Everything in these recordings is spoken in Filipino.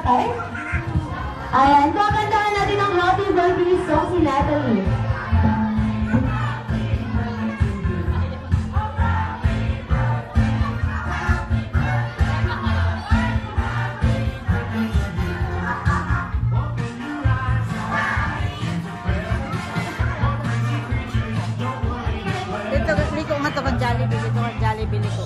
Okay? Ayan, kakantahan natin ang happy birthday song si Natalie. Dito nga ito kang Jollibee. Dito kang Jollibee nito.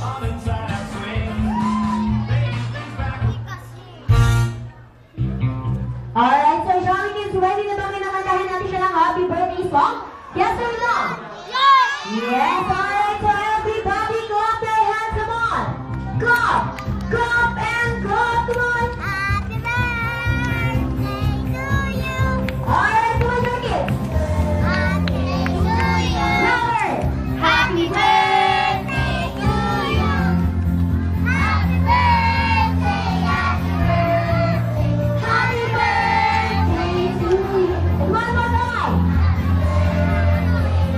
Alright, so Johnny is ready na bang nakantahin natin siya ng happy birthday song? Yes or no? Yes! Yes! Alright, so everybody clap their hands, come on! Clap! Clap and clap, come on! Happy birthday to you. Alright, come on, your kids! Happy to you. Louder! Happy birthday to you. Happy birthday, happy birthday. Happy birthday to you! And one more time!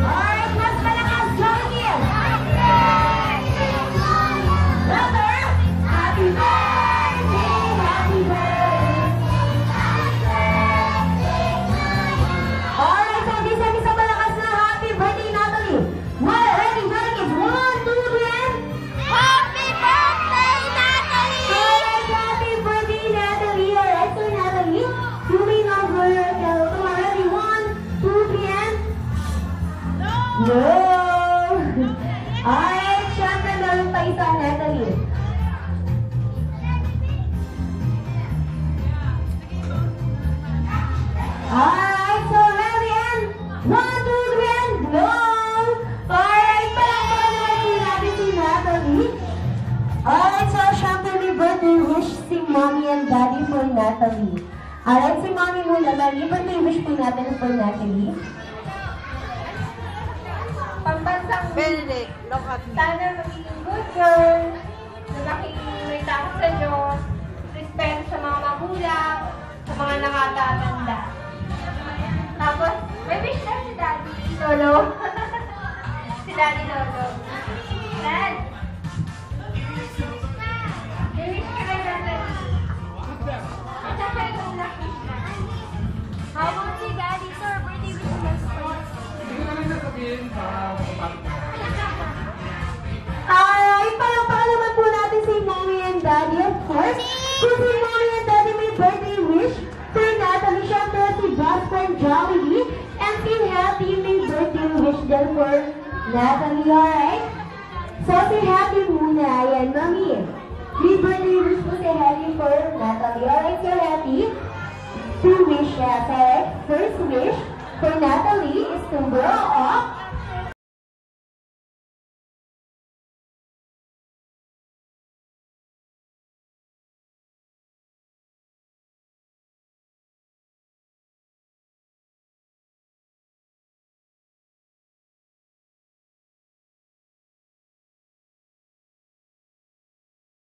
Alright, mas malakas, Johnny kids! Happy birthday to you. Louder! Happy birthday! Happy birthday! Alright, so isa-isa malakas na happy birthday, Natalie! Ready, kids? 1, 2, 3, and... Happy birthday, Natalie. Alright, happy birthday, Natalie! Alright, so Natalie, tuloy na over your count. Ready, 1, 2, 3, and... No! Alright, syempre meron pa isa, Natalie. Alright, so ready, and... 1, 2, 3, and... No! Alright, palakpakan naman natin si Natalie. Alright, so syempre may birthday wish si Mommy and Daddy for Natalie. Alright, si Mommy muna, may birthday wish po natin for Natalie. Pambansang Benedict, look at me. sana magiging good girl, lalaking may takot sa Diyos, respeto sa mga magulang, sa mga nakatatanda. Tapos, may wish na si Daddy Lolo. Si Daddy Lolo. Dad! May wish ka kay Natalie. At saka itong lucky siya. How about si Daddy, sir? Birthday wish mo Alright, palakpakan naman po natin si Mommy and Daddy, of course. Kung si Mommy and Daddy may birthday wish for Natalie, syempre si best friend Jollibee, and si Happy may birthday wish din for Natalie, alright? So si Happy muna, ayan, Mommy. May birthday wish po si Happy for Natalie, alright? So Happy, two wishes, alright? First wish for Natalie is to grow up